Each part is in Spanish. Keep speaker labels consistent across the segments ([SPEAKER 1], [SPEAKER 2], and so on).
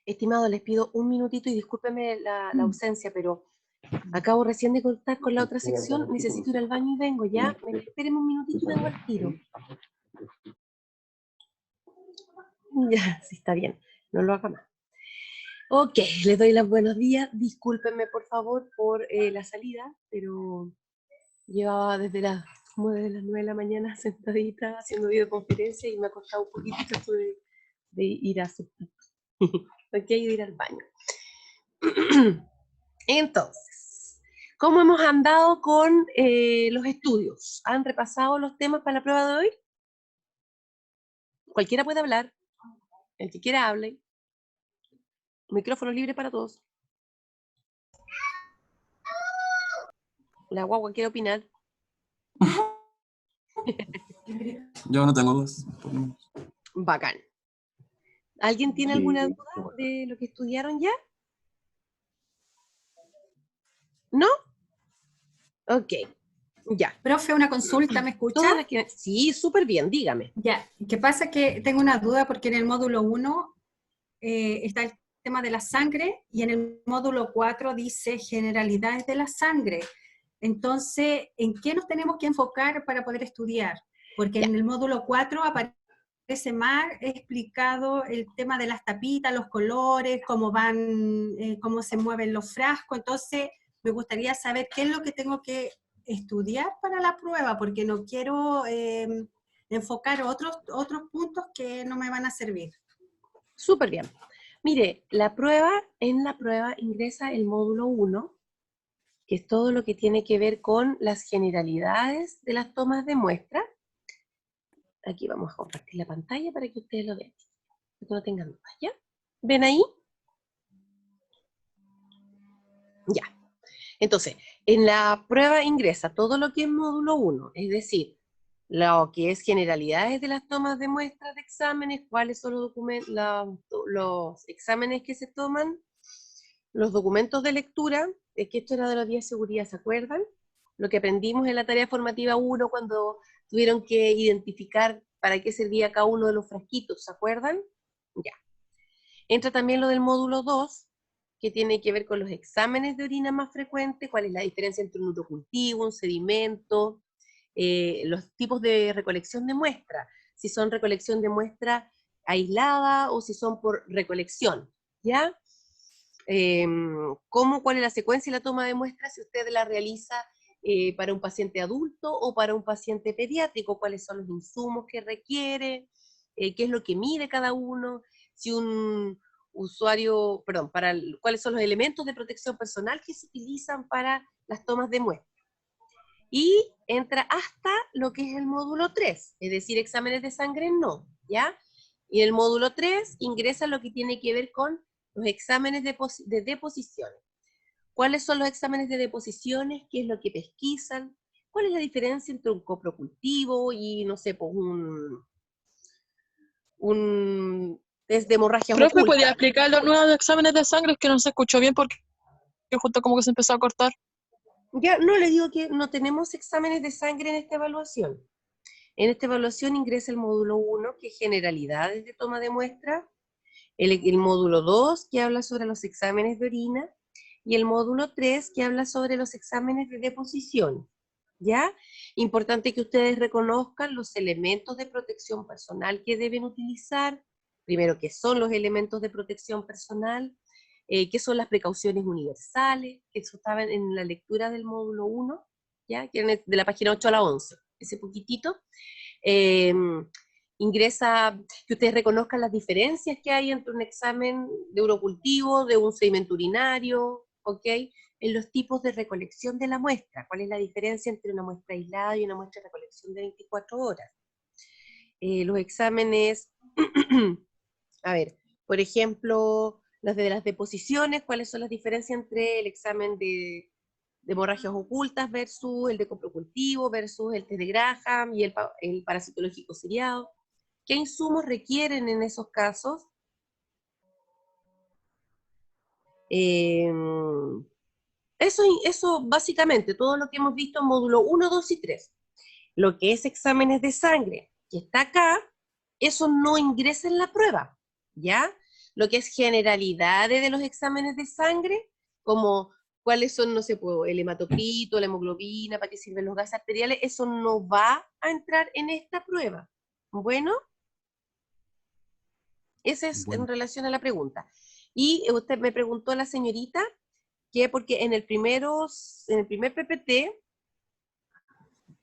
[SPEAKER 1] Estimados, les pido un minutito y discúlpenme la ausencia, pero acabo recién de cortar con la otra sección, necesito ir al baño y vengo, ¿ya? Espérenme un minutito y vengo al tiro. Ya, sí, está bien, no lo haga más. Ok, les doy los buenos días, discúlpenme por favor por la salida, pero llevaba como desde las 9 de la mañana sentadita haciendo videoconferencia y me ha costado un poquito esto de ir a su... ok, de ir al baño. Entonces, ¿cómo hemos andado con los estudios? ¿Han repasado los temas para la prueba de hoy? Cualquiera puede hablar, el que quiera hable. Micrófono libre para todos. La guagua quiere opinar.
[SPEAKER 2] Yo no tengo dudas.
[SPEAKER 1] Bacán. ¿Alguien tiene alguna duda de lo que estudiaron ya? ¿No? Ok, ya.
[SPEAKER 3] Profe, una consulta, ¿me escucha?
[SPEAKER 1] Sí, súper bien, dígame.
[SPEAKER 3] Ya, ¿qué pasa? Que tengo una duda porque en el módulo 1 está el tema de la sangre y en el módulo 4 dice generalidades de la sangre. Entonces, ¿en qué nos tenemos que enfocar para poder estudiar? Porque en el módulo 4 aparece más explicado el tema de las tapitas, los colores, cómo van, cómo se mueven los frascos. Entonces, me gustaría saber qué es lo que tengo que estudiar para la prueba, porque no quiero enfocar otros puntos que no me van a servir.
[SPEAKER 1] Súper bien. Mire, en la prueba ingresa el módulo 1, que es todo lo que tiene que ver con las generalidades de las tomas de muestra. Aquí vamos a compartir la pantalla para que ustedes lo vean, para que no tengan dudas, ¿ya? ¿Ven ahí? Ya. Entonces, en la prueba ingresa todo lo que es módulo 1, es decir, lo que es generalidades de las tomas de muestras de exámenes, cuáles son los exámenes que se toman, los documentos de lectura, es que esto era de los días de seguridad, ¿se acuerdan? Lo que aprendimos en la tarea formativa 1 cuando tuvieron que identificar para qué servía cada uno de los frasquitos, ¿se acuerdan? Ya. Entra también lo del módulo 2, que tiene que ver con los exámenes de orina más frecuentes, cuál es la diferencia entre un urocultivo, un sedimento, los tipos de recolección de muestra, si son recolección de muestra aislada o si son por recolección, ¿ya? ¿Cuál es la secuencia y la toma de muestra si usted la realiza para un paciente adulto o para un paciente pediátrico? ¿Cuáles son los insumos que requiere? ¿Qué es lo que mide cada uno? Si un usuario, perdón, cuáles son los elementos de protección personal que se utilizan para las tomas de muestra. Y entra hasta lo que es el módulo 3, es decir, exámenes de sangre no, ¿ya? Y el módulo 3 ingresa lo que tiene que ver con los exámenes de deposiciones. ¿Cuáles son los exámenes de deposiciones? ¿Qué es lo que pesquisan? ¿Cuál es la diferencia entre un coprocultivo y, no sé, pues un test de hemorragias
[SPEAKER 4] Profe,
[SPEAKER 1] ocultas?
[SPEAKER 4] ¿podía explicar los nuevos exámenes de sangre? Es que no se escuchó bien porque justo como que se empezó a cortar.
[SPEAKER 1] Ya, no, le digo que no tenemos exámenes de sangre en esta evaluación. En esta evaluación ingresa el módulo 1, que es generalidades de toma de muestra, el módulo 2, que habla sobre los exámenes de orina, y el módulo 3, que habla sobre los exámenes de deposición, ¿ya? Importante que ustedes reconozcan los elementos de protección personal que deben utilizar, primero, qué son los elementos de protección personal, qué son las precauciones universales, que eso estaba en la lectura del módulo 1, ¿ya? Que era de la página 8 a la 11, ese poquitito. Ingresa, que ustedes reconozcan las diferencias que hay entre un examen de urocultivo, de un sedimento urinario, ¿ok? En los tipos de recolección de la muestra, cuál es la diferencia entre una muestra aislada y una muestra de recolección de 24 horas. Los exámenes, a ver, por ejemplo, las de las deposiciones, cuáles son las diferencias entre el examen de hemorragias ocultas versus el de coprocultivo, versus el test de Graham y el parasitológico seriado. ¿Qué insumos requieren en esos casos? Eso básicamente, todo lo que hemos visto en módulo 1, 2 y 3. Lo que es exámenes de sangre, que está acá, eso no ingresa en la prueba, ¿ya? lo que es generalidades de los exámenes de sangre, como cuáles son, no sé, pues, el hematocrito, la hemoglobina, para qué sirven los gases arteriales, eso no va a entrar en esta prueba. Bueno, ese es en relación a la pregunta. Y usted me preguntó, la señorita, que porque en el primer PPT,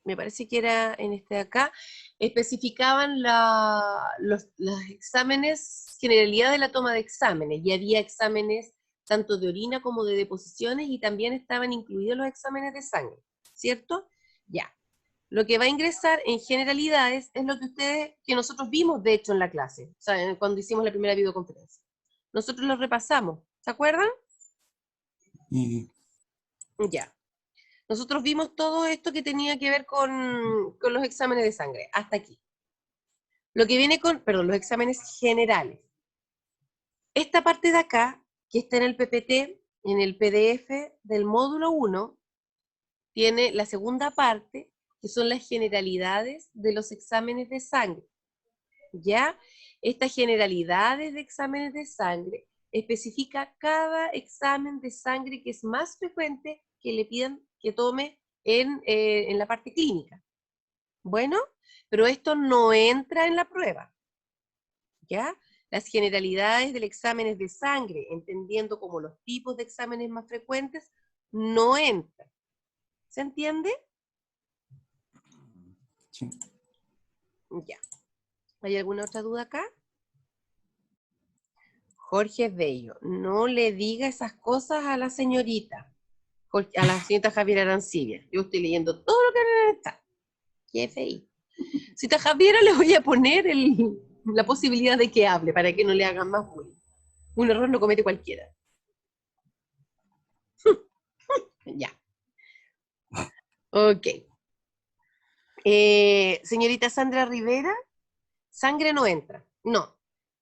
[SPEAKER 1] me parece que era en este de acá, especificaban los exámenes, generalidad de la toma de exámenes, y había exámenes tanto de orina como de deposiciones, y también estaban incluidos los exámenes de sangre, ¿cierto? Ya. Lo que va a ingresar en generalidades es lo que nosotros vimos, de hecho, en la clase, o sea, cuando hicimos la primera videoconferencia. Nosotros lo repasamos, ¿se acuerdan? Ya. Nosotros vimos todo esto que tenía que ver con los exámenes de sangre, hasta aquí. Lo que viene los exámenes generales. Esta parte de acá, que está en el PPT, en el PDF del módulo 1, tiene la segunda parte, que son las generalidades de los exámenes de sangre. ¿Ya? Estas generalidades de exámenes de sangre especifica cada examen de sangre que es más frecuente que le pidan que tome en la parte clínica. Bueno, pero esto no entra en la prueba. ¿Ya? Las generalidades del exámenes de sangre, entendiendo como los tipos de exámenes más frecuentes, no entran. ¿Se entiende?
[SPEAKER 2] Sí.
[SPEAKER 1] Ya. ¿Hay alguna otra duda acá? Jorge Bello, no le diga esas cosas a la señorita, a la señorita Javiera Arancibia. Yo estoy leyendo todo lo que está. Qué feo. Señorita Javiera, le voy a poner la posibilidad de que hable para que no le hagan más bullying. Un error lo comete cualquiera. Ya. Ok. Señorita Sandra Rivera, sangre no entra. No.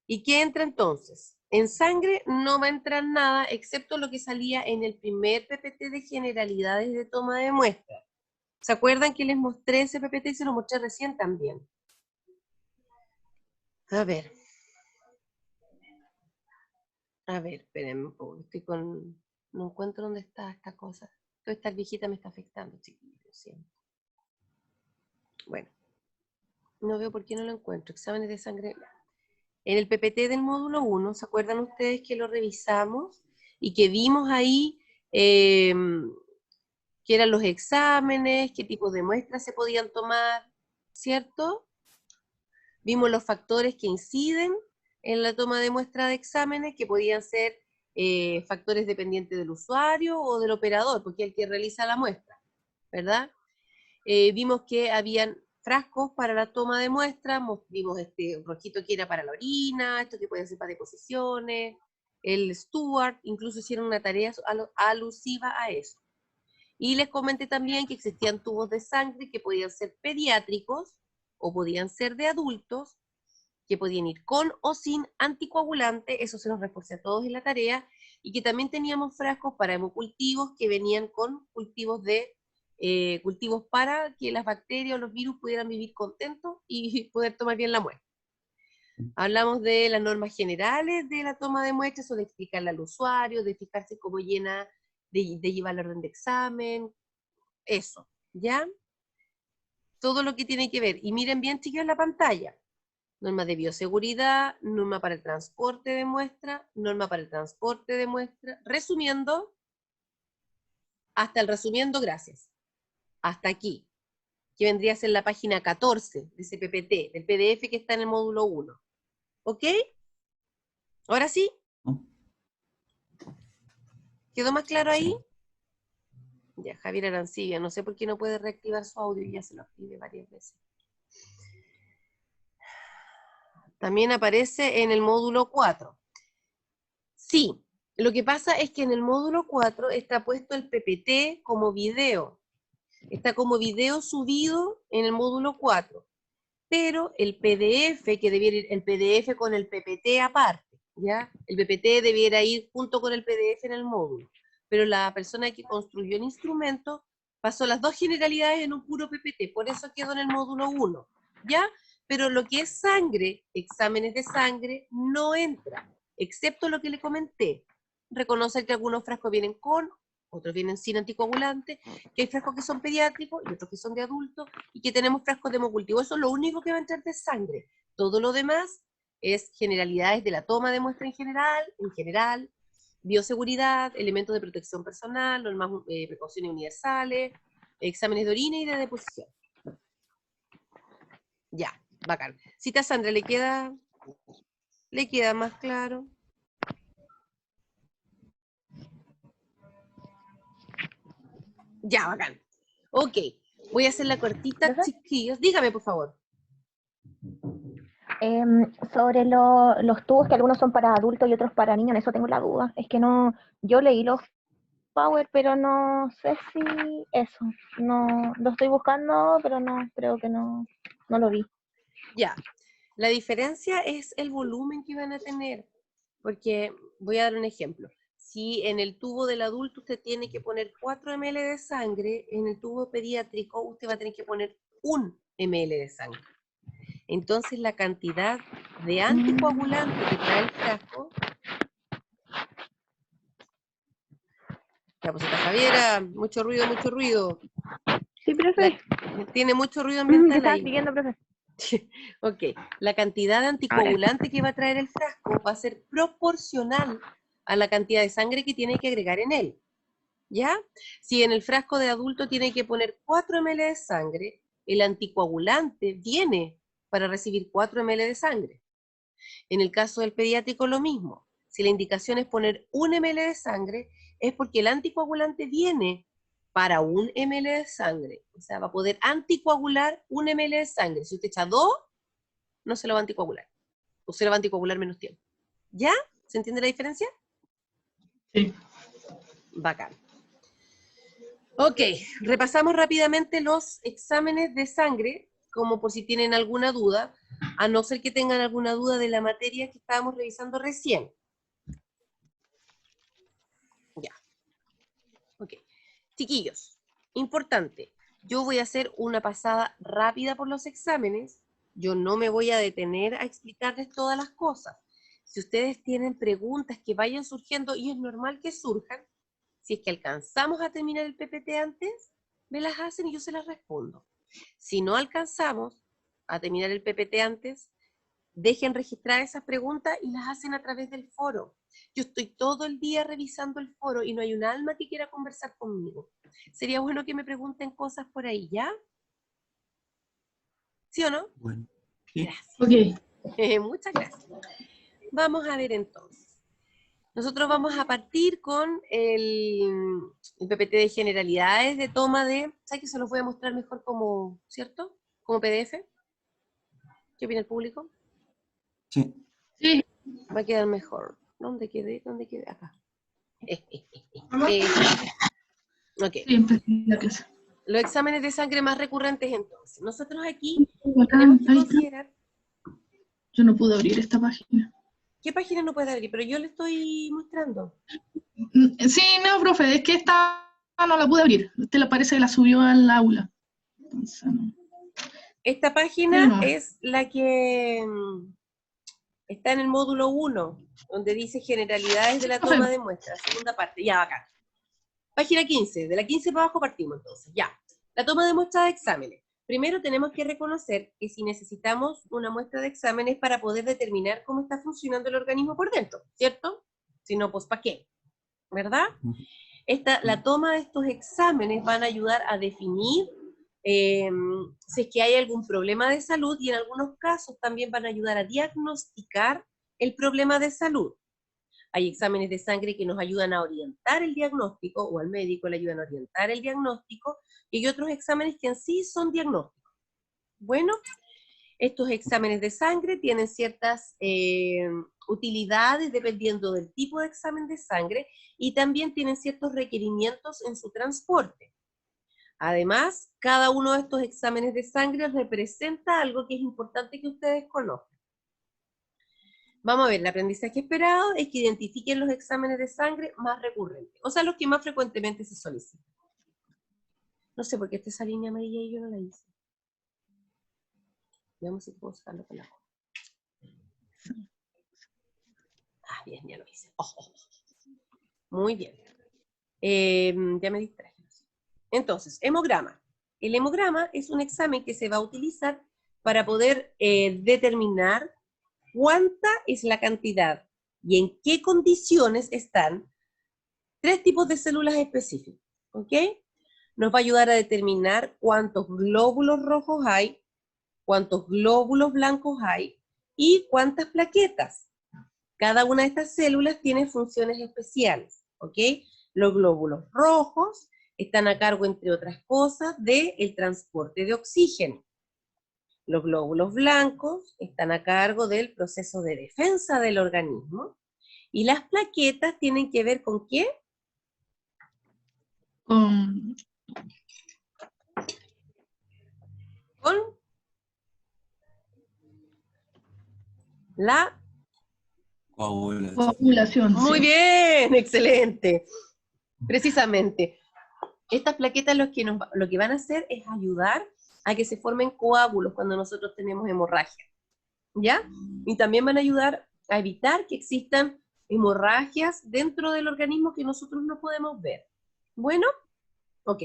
[SPEAKER 1] ¿Y qué entra entonces? En sangre no va a entrar nada, excepto lo que salía en el primer PPT de generalidades de toma de muestra. ¿Se acuerdan que les mostré ese PPT y se lo mostré recién también? A ver. A ver, espérenme un poco, no encuentro dónde está esta cosa. Toda esta viejita me está afectando, chiquillos, lo siento. Bueno, no veo por qué no lo encuentro. Exámenes de sangre. En el PPT del módulo 1, ¿se acuerdan ustedes que lo revisamos? Y que vimos ahí qué eran los exámenes, qué tipos de muestras se podían tomar, ¿cierto? Vimos los factores que inciden en la toma de muestra de exámenes, que podían ser factores dependientes del usuario o del operador, porque es el que realiza la muestra, ¿verdad? Vimos que habían frascos para la toma de muestra, vimos este rojito que era para la orina, esto que puede ser para deposiciones, el Steward, incluso hicieron una tarea alusiva a eso. Y les comenté también que existían tubos de sangre que podían ser pediátricos o podían ser de adultos, que podían ir con o sin anticoagulante, eso se los reforcé a todos en la tarea, y que también teníamos frascos para hemocultivos que venían con cultivos para que las bacterias o los virus pudieran vivir contentos y poder tomar bien la muestra. Hablamos de las normas generales de la toma de muestras, o de explicarle al usuario, de fijarse cómo llena, de llevar la orden de examen, eso, ¿ya? Todo lo que tiene que ver. Y miren bien, chicos, la pantalla. Norma de bioseguridad, norma para el transporte de muestra, norma para el transporte de muestra. Resumiendo, gracias. Hasta aquí, que vendría a ser la página 14 de ese PPT, del PDF que está en el módulo 1. ¿Ok? ¿Ahora sí? ¿Quedó más claro ahí? Ya, Javier Arancibia, no sé por qué no puede reactivar su audio, ya se lo pide varias veces. También aparece en el módulo 4. Sí, lo que pasa es que en el módulo 4 está puesto el PPT como video. Está como video subido en el módulo 4. Pero el PDF, que debiera ir el PDF con el PPT aparte, ¿ya? El PPT debiera ir junto con el PDF en el módulo. Pero la persona que construyó el instrumento pasó las dos generalidades en un puro PPT, por eso quedó en el módulo 1, ¿ya? Pero lo que es sangre, exámenes de sangre, no entra. excepto lo que le comenté. Reconocer que algunos frascos vienen con, otros vienen sin anticoagulante, que hay frascos que son pediátricos y otros que son de adultos, y que tenemos frascos de hemocultivo. Eso es lo único que va a entrar de sangre. Todo lo demás es generalidades de la toma de muestra en general, bioseguridad, elementos de protección personal, normas, precauciones universales, exámenes de orina y de deposición. Ya, bacán. Cita Sandra, ¿le queda más claro? Ya, bacán. Ok, voy a hacer la cortita,
[SPEAKER 5] ¿Profe?
[SPEAKER 1] chiquillos. Dígame, por favor.
[SPEAKER 5] Sobre los tubos, que algunos son para adultos y otros para niños, en eso tengo la duda. Es que no, yo leí los Power, pero no sé si eso. No, lo estoy buscando, pero no, creo que no lo vi.
[SPEAKER 1] Ya, la diferencia es el volumen que van a tener, porque voy a dar un ejemplo. Si en el tubo del adulto usted tiene que poner 4 ml de sangre, en el tubo pediátrico usted va a tener que poner 1 ml de sangre. Entonces la cantidad de anticoagulante que trae el frasco... Ya, pues está Javiera, mucho ruido, mucho ruido.
[SPEAKER 5] Sí, profe.
[SPEAKER 1] Tiene mucho ruido
[SPEAKER 5] ¿Qué
[SPEAKER 1] ambiental
[SPEAKER 5] estaba
[SPEAKER 1] ahí.
[SPEAKER 5] escribiendo, profe?
[SPEAKER 1] Ok, la cantidad de anticoagulante que va a traer el frasco va a ser proporcional a la cantidad de sangre que tiene que agregar en él. ¿Ya? Si en el frasco de adulto tiene que poner 4 ml de sangre, el anticoagulante viene para recibir 4 ml de sangre. En el caso del pediátrico lo mismo. Si la indicación es poner 1 ml de sangre, es porque el anticoagulante viene para 1 ml de sangre. O sea, va a poder anticoagular 1 ml de sangre. Si usted echa 2, no se lo va a anticoagular. O se lo va a anticoagular menos tiempo. ¿Ya? ¿Se entiende la diferencia?
[SPEAKER 6] Sí.
[SPEAKER 1] Bacán. Ok, repasamos rápidamente los exámenes de sangre, como por si tienen alguna duda, a no ser que tengan alguna duda de la materia que estábamos revisando recién. Ya. Ok. Chiquillos, importante, yo voy a hacer una pasada rápida por los exámenes, yo no me voy a detener a explicarles todas las cosas. Si ustedes tienen preguntas que vayan surgiendo, y es normal que surjan, si es que alcanzamos a terminar el PPT antes, me las hacen y yo se las respondo. Si no alcanzamos a terminar el PPT antes, dejen registrar esas preguntas y las hacen a través del foro. Yo estoy todo el día revisando el foro y no hay un alma que quiera conversar conmigo. Sería bueno que me pregunten cosas por ahí, ¿ya? ¿Sí o no?
[SPEAKER 2] Bueno. Sí.
[SPEAKER 1] Gracias.
[SPEAKER 6] Ok.
[SPEAKER 1] Muchas gracias. Vamos a ver entonces. Nosotros vamos a partir con el PPT de generalidades de toma de... ¿Sabes que se los voy a mostrar mejor como, ¿cierto? Como PDF. ¿Qué opina el público?
[SPEAKER 2] Sí.
[SPEAKER 6] Sí.
[SPEAKER 1] Va a quedar mejor. ¿Dónde quedé? ¿Dónde quedé? Acá. Ok.
[SPEAKER 6] Sí, empecé la clase.
[SPEAKER 1] Los exámenes de sangre más recurrentes entonces. Nosotros aquí
[SPEAKER 6] Bacán,
[SPEAKER 1] tenemos que
[SPEAKER 6] ahí está.
[SPEAKER 1] considerar...
[SPEAKER 6] Yo no pude abrir esta página.
[SPEAKER 1] ¿Qué página no puede abrir? Pero yo le estoy mostrando.
[SPEAKER 6] Sí, no, profe, es que esta no la pude abrir. Usted la parece que la subió al aula. Entonces, no.
[SPEAKER 1] Esta página es la que está en el módulo 1, donde dice generalidades de la toma de muestras, segunda parte. Ya, acá. Página 15, de la 15 para abajo partimos entonces. Ya. La toma de muestras de exámenes. Primero tenemos que reconocer que si necesitamos una muestra de exámenes para poder determinar cómo está funcionando el organismo por dentro, ¿cierto? Si no, pues ¿para qué? ¿Verdad? La toma de estos exámenes van a ayudar a definir si es que hay algún problema de salud y en algunos casos también van a ayudar a diagnosticar el problema de salud. Hay exámenes de sangre que nos ayudan a orientar el diagnóstico, o al médico le ayudan a orientar el diagnóstico, y hay otros exámenes que en sí son diagnósticos. Bueno, estos exámenes de sangre tienen ciertas utilidades dependiendo del tipo de examen de sangre y también tienen ciertos requerimientos en su transporte. Además, cada uno de estos exámenes de sangre representa algo que es importante que ustedes conozcan. Vamos a ver, el aprendizaje esperado es que identifiquen los exámenes de sangre más recurrentes, o sea, los que más frecuentemente se solicitan. No sé por qué esa línea amarilla y yo no la hice. Veamos si puedo sacarlo con la mano. bien, ya lo hice. Muy bien. Ya me distraje. Entonces, hemograma. El hemograma es un examen que se va a utilizar para poder determinar cuánta es la cantidad y en qué condiciones están 3 tipos de células específicas, ¿ok? Nos va a ayudar a determinar cuántos glóbulos rojos hay, cuántos glóbulos blancos hay y cuántas plaquetas. Cada una de estas células tiene funciones especiales, ¿ok? Los glóbulos rojos están a cargo, entre otras cosas, del transporte de oxígeno. Los glóbulos blancos están a cargo del proceso de defensa del organismo. Y las plaquetas tienen que ver ¿con qué?
[SPEAKER 6] Con
[SPEAKER 1] Con la...
[SPEAKER 2] Coagulación.
[SPEAKER 6] coagulación.
[SPEAKER 1] Muy
[SPEAKER 6] Sí.
[SPEAKER 1] bien, excelente. Precisamente, estas plaquetas lo que van a hacer es ayudar a que se formen coágulos cuando nosotros tenemos hemorragia, ¿ya? Y también van a ayudar a evitar que existan hemorragias dentro del organismo que nosotros no podemos ver. Bueno, ok.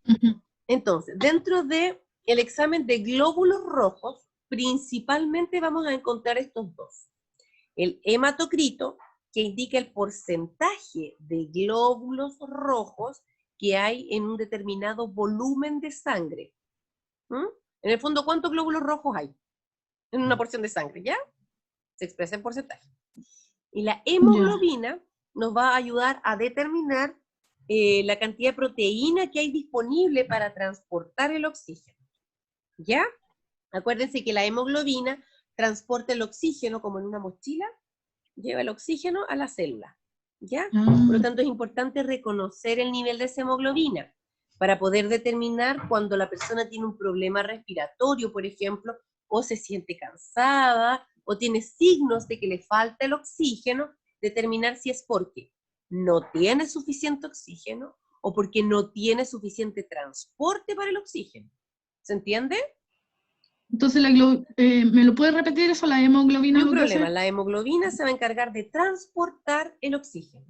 [SPEAKER 6] Ujú.
[SPEAKER 1] Entonces, dentro del examen de glóbulos rojos, principalmente vamos a encontrar estos dos. El hematocrito, que indica el porcentaje de glóbulos rojos que hay en un determinado volumen de sangre. ¿Mm? En el fondo, ¿cuántos glóbulos rojos hay en una porción de sangre? ¿Ya? Se expresa en porcentaje. Y la hemoglobina nos va a ayudar a determinar la cantidad de proteína que hay disponible para transportar el oxígeno. ¿Ya? Acuérdense que la hemoglobina transporta el oxígeno como en una mochila, lleva el oxígeno a la célula. ¿Ya? Por lo tanto, es importante reconocer el nivel de esa hemoglobina para poder determinar cuando la persona tiene un problema respiratorio, por ejemplo, o se siente cansada, o tiene signos de que le falta el oxígeno, determinar si es porque no tiene suficiente oxígeno o porque no tiene suficiente transporte para el oxígeno. ¿Se entiende?
[SPEAKER 6] Entonces, ¿me lo puede repetir eso? La hemoglobina.
[SPEAKER 1] No hay
[SPEAKER 6] lo que
[SPEAKER 1] problema,
[SPEAKER 6] hace?
[SPEAKER 1] la hemoglobina se va a encargar de transportar el oxígeno.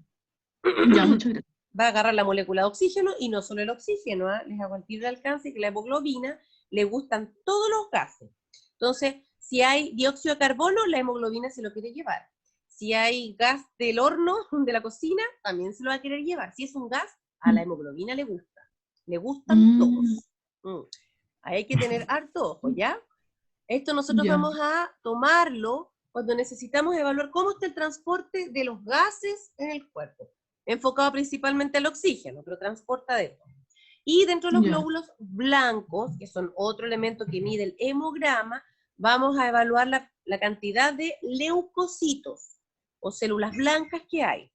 [SPEAKER 6] Ya, muchas gracias.
[SPEAKER 1] Va a agarrar la molécula de oxígeno y no solo el oxígeno, ¿eh? Les hago el tiro de alcance que la hemoglobina le gustan todos los gases. Entonces, si hay dióxido de carbono, la hemoglobina se lo quiere llevar. Si hay gas del horno, de la cocina, también se lo va a querer llevar. Si es un gas, a la hemoglobina le gusta. Le gustan todos. Ahí hay que tener harto ojo, ¿ya? Esto nosotros
[SPEAKER 6] Ya.
[SPEAKER 1] vamos a tomarlo cuando necesitamos evaluar cómo está el transporte de los gases en el cuerpo, enfocado principalmente al oxígeno, pero transporta de todo. Y dentro de los
[SPEAKER 6] Ya.
[SPEAKER 1] glóbulos blancos, que son otro elemento que mide el hemograma, vamos a evaluar la cantidad de leucocitos, o células blancas que hay.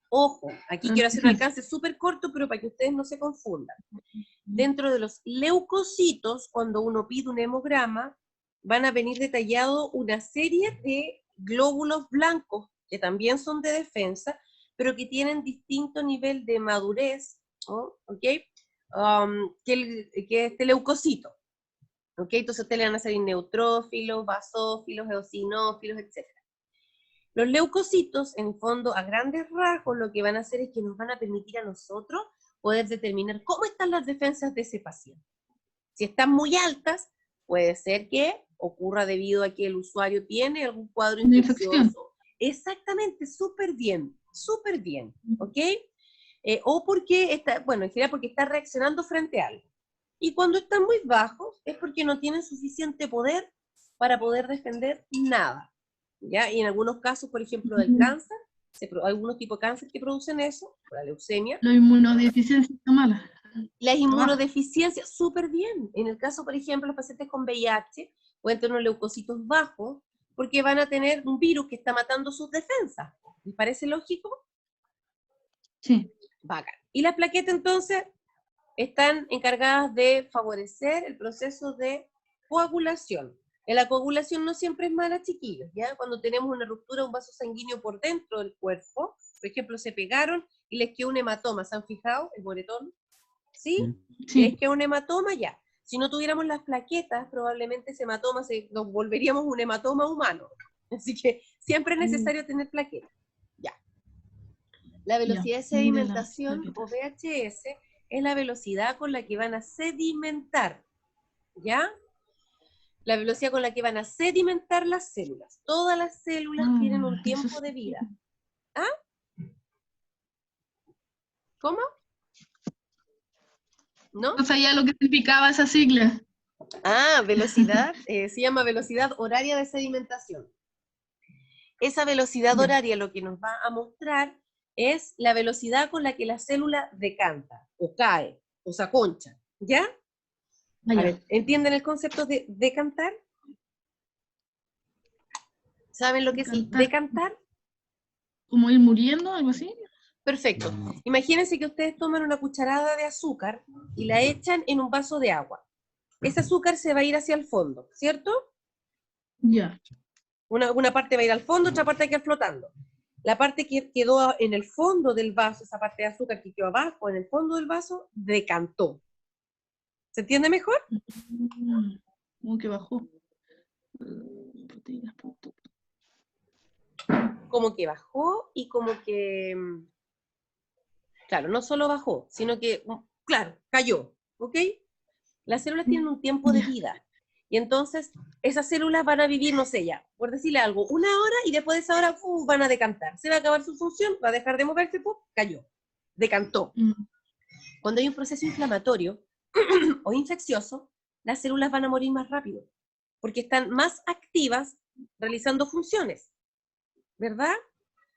[SPEAKER 1] Ojo, aquí quiero hacer un alcance súper corto, pero para que ustedes no se confundan. Dentro de los leucocitos, cuando uno pide un hemograma, van a venir detallado una serie de glóbulos blancos, que también son de defensa, pero que tienen distinto nivel de madurez, ¿oh? ¿Ok? Que este leucocito. ¿Ok? Entonces a ustedes le van a salir neutrófilos, basófilos, eosinófilos, etc. Los leucocitos, en fondo, a grandes rasgos, lo que van a hacer es que nos van a permitir a nosotros poder determinar cómo están las defensas de ese paciente. Si están muy altas, puede ser que ocurra debido a que el usuario tiene algún cuadro
[SPEAKER 6] Una
[SPEAKER 1] infeccioso.
[SPEAKER 6] infección.
[SPEAKER 1] Exactamente, súper bien, ¿ok? O porque está, bueno, en general porque está reaccionando frente a algo. Y cuando están muy bajos, es porque no tienen suficiente poder para poder defender nada, ¿ya? Y en algunos casos, por ejemplo, del cáncer, algunos tipos de cáncer que producen eso, la leucemia.
[SPEAKER 6] La inmunodeficiencia está mala.
[SPEAKER 1] Las inmunodeficiencias, súper bien. En el caso, por ejemplo, los pacientes con VIH pueden tener unos leucocitos bajos porque van a tener un virus que está matando sus defensas. ¿Les parece lógico?
[SPEAKER 6] Sí.
[SPEAKER 1] Bacán. Y las plaquetas, entonces, están encargadas de favorecer el proceso de coagulación. La coagulación no siempre es mala, chiquillos, ¿ya? Cuando tenemos una ruptura de un vaso sanguíneo por dentro del cuerpo, por ejemplo, se pegaron y les quedó un hematoma, ¿se han fijado? El moretón. ¿Sí?
[SPEAKER 6] Sí.
[SPEAKER 1] ¿Es que un hematoma? Ya. Si no tuviéramos las plaquetas, probablemente ese hematoma nos volveríamos un hematoma humano. Así que siempre es necesario tener plaquetas. La velocidad de
[SPEAKER 6] Ya, mide la
[SPEAKER 1] sedimentación, o
[SPEAKER 6] plaquetas.
[SPEAKER 1] VHS, es la velocidad con la que van a sedimentar, ¿ya? La velocidad con la que van a sedimentar las células. Todas las células tienen un
[SPEAKER 6] Eso
[SPEAKER 1] tiempo
[SPEAKER 6] sí.
[SPEAKER 1] de vida. ¿Ah? ¿Cómo? ¿No?
[SPEAKER 6] No sabía lo que significaba esa sigla.
[SPEAKER 1] Ah, velocidad, se llama velocidad horaria de sedimentación. Esa velocidad
[SPEAKER 6] Ya.
[SPEAKER 1] horaria lo que nos va a mostrar es la velocidad con la que la célula decanta, o cae, o se aconcha, ¿ya?
[SPEAKER 6] Ah,
[SPEAKER 1] A
[SPEAKER 6] ya.
[SPEAKER 1] ver, ¿entienden el concepto de decantar? ¿Saben lo que es
[SPEAKER 6] Cantar,
[SPEAKER 1] decantar?
[SPEAKER 6] como ir muriendo, algo así.
[SPEAKER 1] Perfecto. Imagínense que ustedes toman una cucharada de azúcar y la echan en un vaso de agua. Ese azúcar se va a ir hacia el fondo, ¿cierto?
[SPEAKER 6] Ya.
[SPEAKER 1] Una parte va a ir al fondo, otra parte va a quedar flotando. La parte que quedó en el fondo del vaso, esa parte de azúcar que quedó abajo, en el fondo del vaso, decantó. ¿Se entiende mejor?
[SPEAKER 6] Como que bajó. Proteínas, punto.
[SPEAKER 1] Como que bajó y como que, claro, no solo bajó, sino que, claro, cayó, ¿ok? Las células tienen un tiempo de
[SPEAKER 6] Ya.
[SPEAKER 1] vida. Y entonces, esas células van a vivir, no sé ya, por decirle algo, 1 hora y después de esa hora van a decantar. Se va a acabar su función, va a dejar de moverse, cayó, decantó. Cuando hay un proceso inflamatorio o infeccioso, las células van a morir más rápido, porque están más activas realizando funciones, ¿verdad?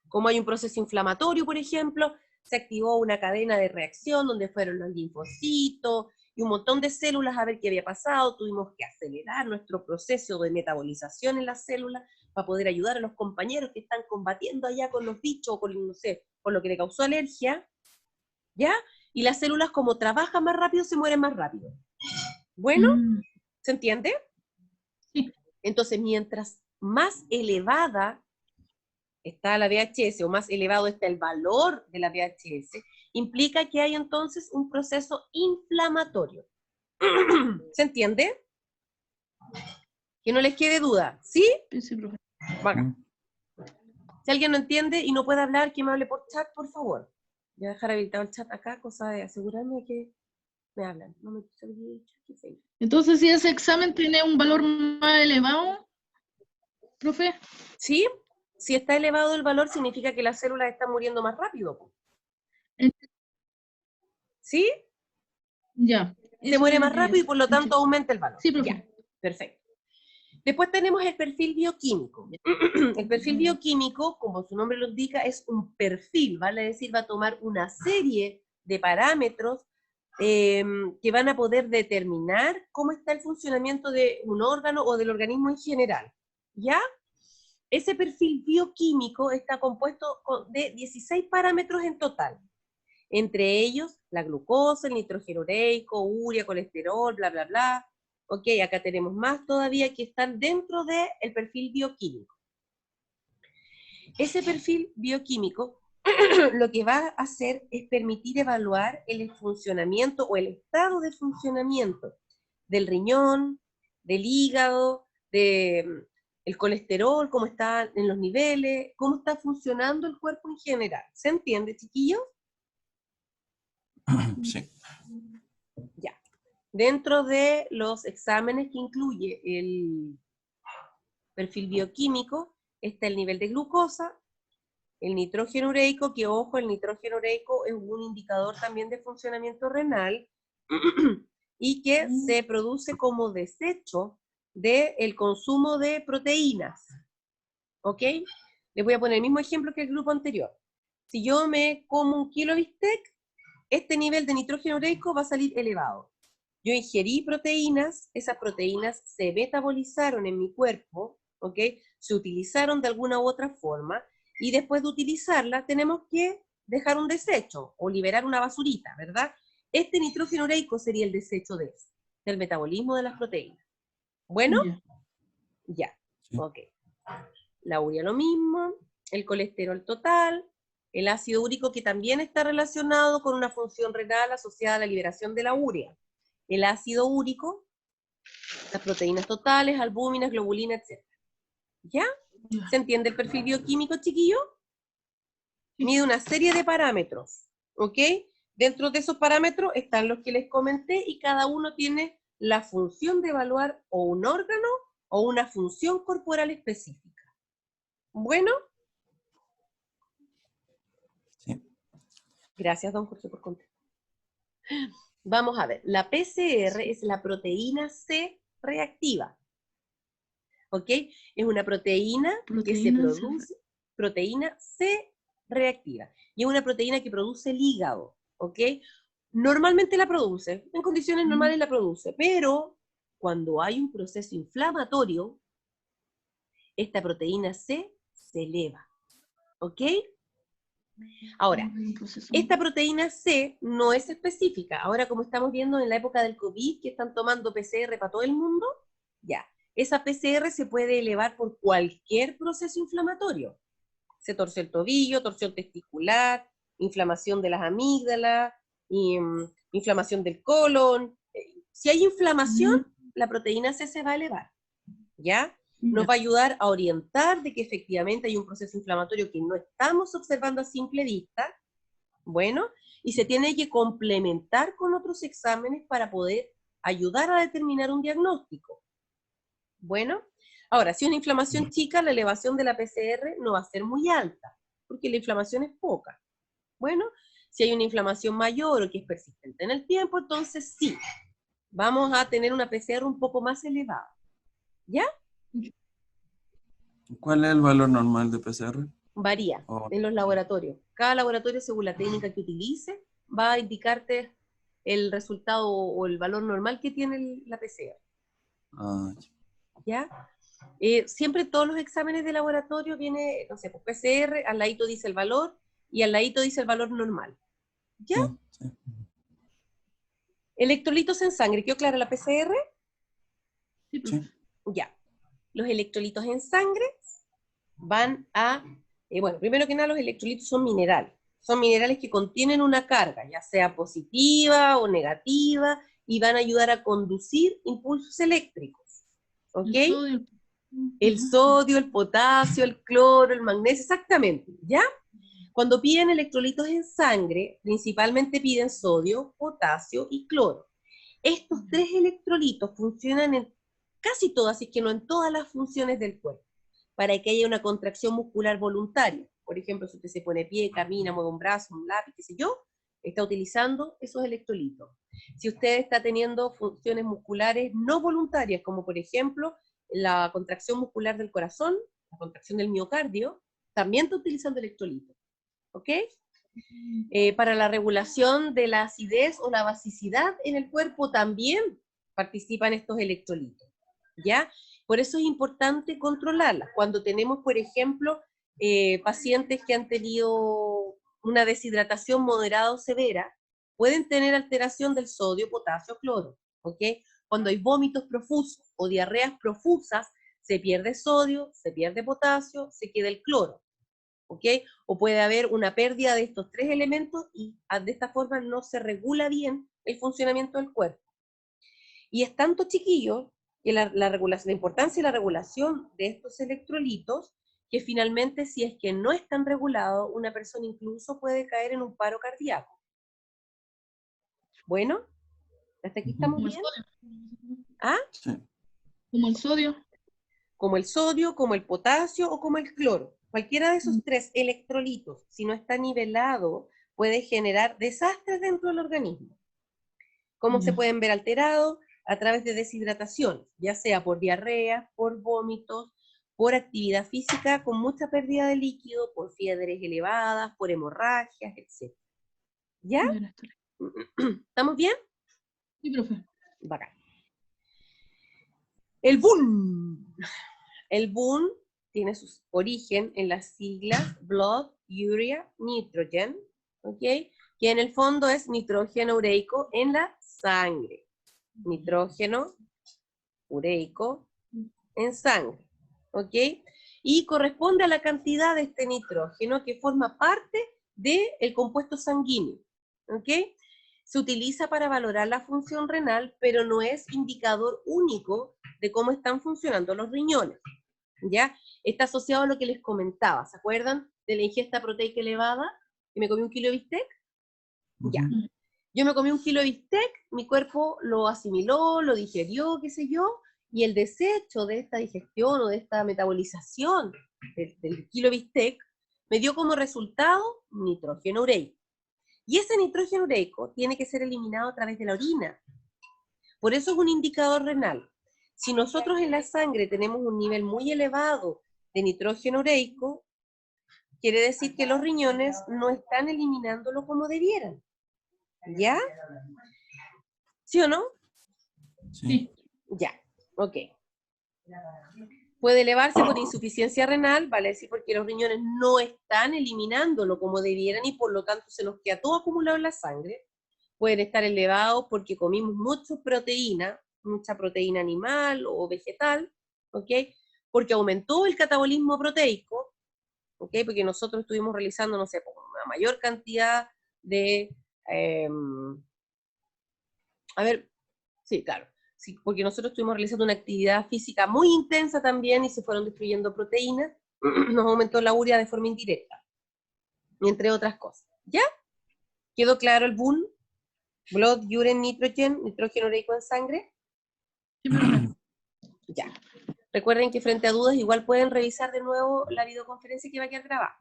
[SPEAKER 1] Como hay un proceso inflamatorio, por ejemplo, se activó una cadena de reacción donde fueron los linfocitos y un montón de células a ver qué había pasado. Tuvimos que acelerar nuestro proceso de metabolización en las células para poder ayudar a los compañeros que están combatiendo allá con los bichos o con, no sé, por lo que le causó alergia, ¿ya? Y las células, como trabajan más rápido, se mueren más rápido. Bueno, ¿se entiende?
[SPEAKER 6] Sí.
[SPEAKER 1] Entonces, mientras más elevada está la VHS, o más elevado está el valor de la VHS, implica que hay entonces un proceso inflamatorio. ¿Se entiende? Que no les quede duda, ¿sí?
[SPEAKER 6] Sí, profe.
[SPEAKER 1] Bacán. Si alguien no entiende y no puede hablar, que me hable por chat, por favor. Voy a dejar habilitado el chat acá, cosa de asegurarme de que me hablan. No me puse el chat, qué feo.
[SPEAKER 6] Entonces, si ese examen tiene un valor más elevado, profe.
[SPEAKER 1] ¿Sí? Si está elevado el valor, significa que las células están muriendo más rápido. ¿Sí?
[SPEAKER 6] Ya.
[SPEAKER 1] Se muere más rápido y por lo tanto aumenta el valor.
[SPEAKER 6] Sí, profe.
[SPEAKER 1] Ya, perfecto. Después tenemos el perfil bioquímico. El perfil bioquímico, como su nombre lo indica, es un perfil, vale decir, va a tomar una serie de parámetros que van a poder determinar cómo está el funcionamiento de un órgano o del organismo en general. ¿Ya? Ese perfil bioquímico está compuesto de 16 parámetros en total. Entre ellos, la glucosa, el nitrógeno ureico, urea, colesterol, bla, bla, bla. Ok, acá tenemos más todavía que están dentro del perfil bioquímico. Ese perfil bioquímico lo que va a hacer es permitir evaluar el funcionamiento o el estado de funcionamiento del riñón, del hígado, del colesterol, cómo está en los niveles, cómo está funcionando el cuerpo en general. ¿Se entiende, chiquillos?
[SPEAKER 2] Sí.
[SPEAKER 1] Ya. Dentro de los exámenes que incluye el perfil bioquímico está el nivel de glucosa, el nitrógeno ureico, que ojo, el nitrógeno ureico es un indicador también de funcionamiento renal y que se produce como desecho del consumo de proteínas. ¿Ok? Les voy a poner el mismo ejemplo que el grupo anterior. Si yo me como 1 kilo de bistec, este nivel de nitrógeno ureico va a salir elevado. Yo ingerí proteínas, esas proteínas se metabolizaron en mi cuerpo, ¿ok? Se utilizaron de alguna u otra forma, y después de utilizarlas tenemos que dejar un desecho, o liberar una basurita, ¿verdad? Este nitrógeno ureico sería el desecho de eso, del metabolismo de las proteínas. ¿Bueno? Ya,
[SPEAKER 2] Sí.
[SPEAKER 1] ok. La urea lo mismo, el colesterol total, el ácido úrico que también está relacionado con una función renal asociada a la liberación de la urea. El ácido úrico, las proteínas totales, albúminas, globulina, etc. ¿Ya? ¿Se entiende el perfil bioquímico, chiquillo? Mide una serie de parámetros, ¿ok? Dentro de esos parámetros están los que les comenté y cada uno tiene la función de evaluar o un órgano o una función corporal específica. Bueno.
[SPEAKER 2] Sí.
[SPEAKER 1] Gracias, don Jorge, por contestar. Vamos a ver, la PCR es la proteína C reactiva. ¿Ok? Es una proteína que se produce, proteína C reactiva. Y es una proteína que produce el hígado. ¿Ok? Normalmente la produce, en condiciones normales la produce, pero cuando hay un proceso inflamatorio, esta proteína C se eleva. ¿Ok? Ahora, esta proteína C no es específica. Ahora, como estamos viendo en la época del COVID, que están tomando PCR para todo el mundo, ya, esa PCR se puede elevar por cualquier proceso inflamatorio. Se torció el tobillo, torsión testicular, inflamación de las amígdalas, inflamación del colon. Si hay inflamación, la proteína C se va a elevar, ¿ya? Nos va a ayudar a orientar de que efectivamente hay un proceso inflamatorio que no estamos observando a simple vista, bueno, y se tiene que complementar con otros exámenes para poder ayudar a determinar un diagnóstico. Bueno, ahora, si una inflamación chica, la elevación de la PCR no va a ser muy alta, porque la inflamación es poca. Bueno, si hay una inflamación mayor o que es persistente en el tiempo, entonces sí, vamos a tener una PCR un poco más elevada. ¿Ya?
[SPEAKER 2] ¿Cuál es el valor normal de PCR?
[SPEAKER 1] Varía en los laboratorios. Cada laboratorio, según la técnica que utilice, va a indicarte el resultado o el valor normal que tiene la PCR. ¿Ya? Siempre todos los exámenes de laboratorio viene, no sé, pues PCR, al ladito dice el valor, y al ladito dice el valor normal. ¿Ya?
[SPEAKER 2] Sí.
[SPEAKER 1] Electrolitos en sangre, ¿quedó clara la PCR?
[SPEAKER 2] Sí.
[SPEAKER 1] Ya. Los electrolitos en sangre van a, bueno, primero que nada los electrolitos son minerales. Son minerales que contienen una carga, ya sea positiva o negativa, y van a ayudar a conducir impulsos eléctricos. ¿Ok? El sodio, el potasio, el cloro, el magnesio, exactamente, ¿ya? Cuando piden electrolitos en sangre, principalmente piden sodio, potasio y cloro. Estos tres electrolitos funcionan en casi todas, si es que no en todas las funciones del cuerpo, para que haya una contracción muscular voluntaria. Por ejemplo, si usted se pone pie, camina, mueve un brazo, un lápiz, qué sé yo, está utilizando esos electrolitos. Si usted está teniendo funciones musculares no voluntarias, como por ejemplo la contracción muscular del corazón, la contracción del miocardio, también está utilizando electrolitos. ¿Ok? Para la regulación de la acidez o la basicidad en el cuerpo también participan estos electrolitos. ¿Ya? Por eso es importante controlarlas. Cuando tenemos, por ejemplo, pacientes que han tenido una deshidratación moderada o severa, pueden tener alteración del sodio, potasio, cloro. ¿Ok? Cuando hay vómitos profusos o diarreas profusas, se pierde sodio, se pierde potasio, se queda el cloro. ¿Ok? O puede haber una pérdida de estos tres elementos y de esta forma no se regula bien el funcionamiento del cuerpo. Y es tanto, chiquillo, que la importancia de la regulación de estos electrolitos, que finalmente si es que no están regulados, una persona incluso puede caer en un paro cardíaco. Bueno, ¿hasta aquí estamos bien? ¿Ah?
[SPEAKER 2] Sí.
[SPEAKER 6] ¿Como el sodio?
[SPEAKER 1] Como el sodio, como el potasio o como el cloro. Cualquiera de esos tres electrolitos, si no está nivelado, puede generar desastres dentro del organismo. ¿Cómo se pueden ver alterados? A través de deshidratación, ya sea por diarrea, por vómitos, por actividad física con mucha pérdida de líquido, por fiebres elevadas, por hemorragias, etc. ¿Ya? ¿Estamos bien?
[SPEAKER 6] Sí, profe.
[SPEAKER 1] Bacán. El BUN. El BUN tiene su origen en las siglas Blood, Urea, Nitrogen, ¿ok? Que en el fondo es nitrógeno ureico en la sangre. Nitrógeno ureico en sangre, ¿ok? Y corresponde a la cantidad de este nitrógeno que forma parte del compuesto sanguíneo, ¿ok? Se utiliza para valorar la función renal, pero no es indicador único de cómo están funcionando los riñones, ¿ya? Está asociado a lo que les comentaba, ¿se acuerdan? de la ingesta proteica elevada, y me comí 1 kilo de bistec, ya.
[SPEAKER 2] Ujú.
[SPEAKER 1] Yo me comí 1 kilo de bistec, mi cuerpo lo asimiló, lo digerió, qué sé yo, y el desecho de esta digestión o de esta metabolización del kilo de bistec me dio como resultado nitrógeno ureico. Y ese nitrógeno ureico tiene que ser eliminado a través de la orina. Por eso es un indicador renal. Si nosotros en la sangre tenemos un nivel muy elevado de nitrógeno ureico, quiere decir que los riñones no están eliminándolo como debieran. ¿Ya? ¿Sí o no?
[SPEAKER 2] Sí.
[SPEAKER 1] Ya, ok. Puede elevarse por insuficiencia renal, vale decir porque los riñones no están eliminándolo como debieran y por lo tanto se nos queda todo acumulado en la sangre. Pueden estar elevados porque comimos mucha proteína animal o vegetal, ¿ok? Porque aumentó el catabolismo proteico, ¿ok? Porque nosotros estuvimos realizando, no sé, una mayor cantidad de... a ver, sí, claro. Sí, porque nosotros estuvimos realizando una actividad física muy intensa también y se fueron destruyendo proteínas, nos aumentó la urea de forma indirecta, entre otras cosas. ¿Ya? ¿Quedó claro el BUN? Blood, urine, nitrogen, nitrógeno ureico en sangre.
[SPEAKER 6] Sí, profe.
[SPEAKER 1] Ya. Recuerden que frente a dudas igual pueden revisar de nuevo la videoconferencia que va a quedar grabada.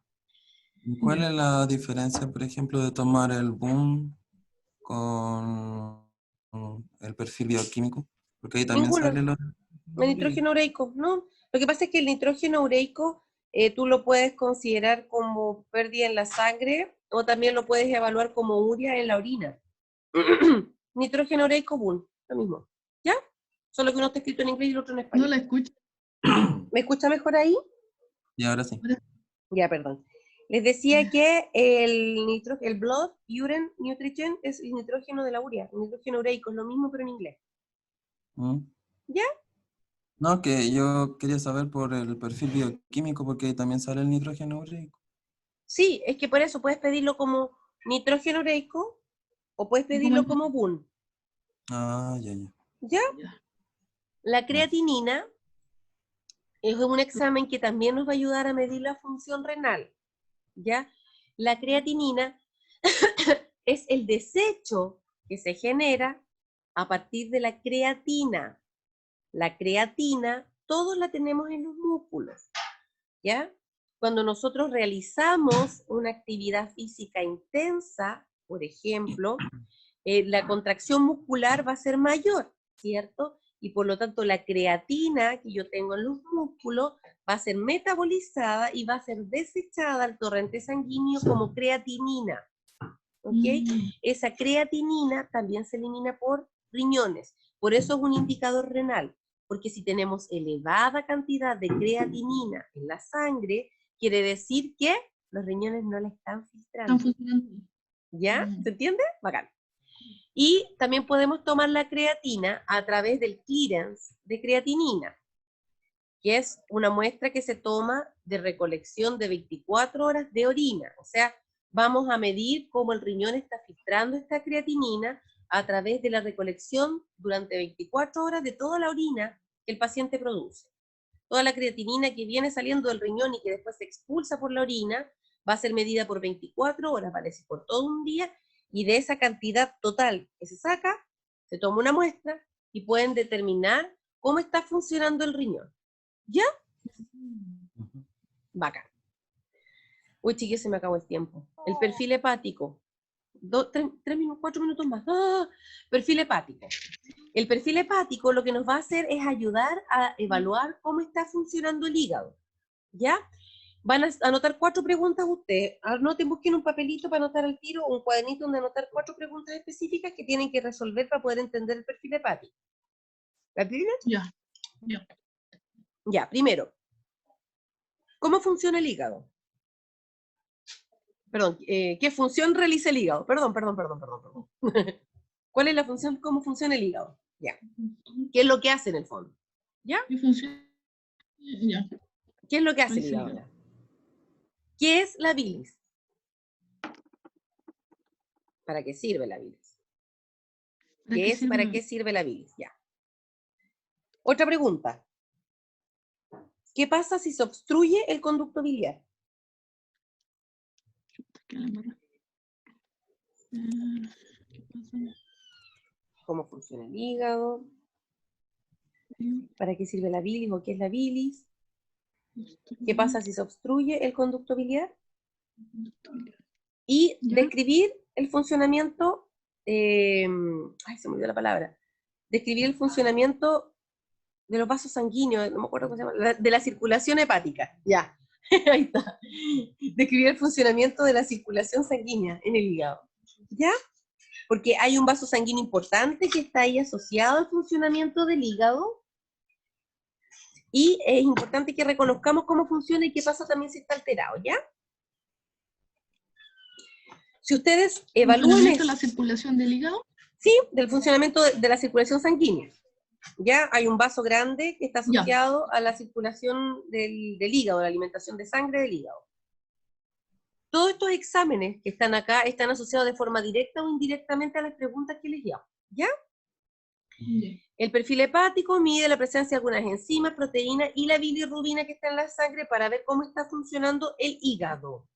[SPEAKER 2] ¿Y cuál es la diferencia, por ejemplo, de tomar el BUN con el perfil bioquímico? Porque ahí también
[SPEAKER 1] Ninguna.
[SPEAKER 2] sale lo...
[SPEAKER 1] El nitrógeno ureico, ¿no? Lo que pasa es que el nitrógeno ureico tú lo puedes considerar como pérdida en la sangre o también lo puedes evaluar como urea en la orina. Nitrógeno ureico, BUN, lo mismo. ¿Ya? Solo que uno está escrito en inglés y el otro en
[SPEAKER 6] No
[SPEAKER 1] español.
[SPEAKER 6] la escucho.
[SPEAKER 1] ¿Me escucha mejor ahí?
[SPEAKER 2] Y ahora sí.
[SPEAKER 1] Ya, perdón. Les decía que el blood, urine, nitrogen es el nitrógeno de la urea. El nitrógeno ureico es lo mismo pero en inglés.
[SPEAKER 2] ¿Mm?
[SPEAKER 1] ¿Ya?
[SPEAKER 2] No, que yo quería saber por el perfil bioquímico, porque ahí también sale el nitrógeno ureico.
[SPEAKER 1] Sí, es que por eso puedes pedirlo como nitrógeno ureico o puedes pedirlo como BUN.
[SPEAKER 2] Ah, ya, ya.
[SPEAKER 1] ¿Ya? La creatinina es un examen que también nos va a ayudar a medir la función renal. ¿Ya? La creatinina es el desecho que se genera a partir de la creatina. La creatina, todos la tenemos en los músculos, ¿ya? Cuando nosotros realizamos una actividad física intensa, por ejemplo, la contracción muscular va a ser mayor, ¿cierto? Y por lo tanto la creatina que yo tengo en los músculos va a ser metabolizada y va a ser desechada al torrente sanguíneo como creatinina, ¿ok? Esa creatinina también se elimina por riñones, por eso es un indicador renal, porque si tenemos elevada cantidad de creatinina en la sangre, quiere decir que los riñones no la están filtrando.
[SPEAKER 6] Están funcionando.
[SPEAKER 1] ¿Ya? ¿Se entiende? Bacán. Y también podemos tomar la creatina a través del clearance de creatinina, que es una muestra que se toma de recolección de 24 horas de orina. O sea, vamos a medir cómo el riñón está filtrando esta creatinina a través de la recolección durante 24 horas de toda la orina que el paciente produce. Toda la creatinina que viene saliendo del riñón y que después se expulsa por la orina va a ser medida por 24 horas, vale decir, por todo un día, y de esa cantidad total que se saca, se toma una muestra y pueden determinar cómo está funcionando el riñón. ¿Ya? Bacán. Uy, chiquillos, se me acabó el tiempo. El perfil hepático. 4 minutos más. ¡Ah! Perfil hepático. El perfil hepático lo que nos va a hacer es ayudar a evaluar cómo está funcionando el hígado. ¿Ya? Van a anotar 4 preguntas ustedes. Anoten, busquen un papelito para anotar al tiro, un cuadernito donde anotar 4 preguntas específicas que tienen que resolver para poder entender el perfil hepático. ¿La tienen?
[SPEAKER 6] Ya, ya.
[SPEAKER 1] Ya, primero. ¿Cómo funciona el hígado? Perdón, ¿qué función realiza el hígado? Perdón. ¿Cuál es la función? ¿Cómo funciona el hígado? Ya. ¿Qué es lo que hace en el fondo? ¿Ya?
[SPEAKER 6] ¿Qué funciona? Ya.
[SPEAKER 1] ¿Qué es lo que hace el hígado? ¿Qué es la bilis? ¿Para qué sirve la bilis? ¿Para qué sirve la bilis? Ya. Otra pregunta. ¿Qué pasa si se obstruye el conducto biliar?
[SPEAKER 6] Que la embarré. ¿Qué pasa?
[SPEAKER 1] ¿Cómo funciona el hígado? ¿Para qué sirve la bilis o qué es la bilis? ¿Qué pasa si se obstruye el conducto biliar? Y
[SPEAKER 6] ¿Ya?
[SPEAKER 1] describir el funcionamiento, ay, se me olvidó la palabra, describir el funcionamiento de los vasos sanguíneos, no me acuerdo cómo se llama, de la circulación hepática, ya, ahí está. Describir el funcionamiento de la circulación sanguínea en el hígado, ¿ya? Porque hay un vaso sanguíneo importante que está ahí asociado al funcionamiento del hígado, y es importante que reconozcamos cómo funciona y qué pasa también si está alterado, ¿ya? Si ustedes evalúan
[SPEAKER 6] ¿Funcionamiento de la circulación del hígado?
[SPEAKER 1] sí, del funcionamiento de la circulación sanguínea. Ya hay un vaso grande que está asociado a la circulación del hígado, la alimentación de sangre del hígado. Todos estos exámenes que están acá están asociados de forma directa o indirectamente a las preguntas que les llamo, ¿ya? El perfil hepático mide la presencia de algunas enzimas, proteínas y la bilirrubina que está en la sangre para ver cómo está funcionando el hígado.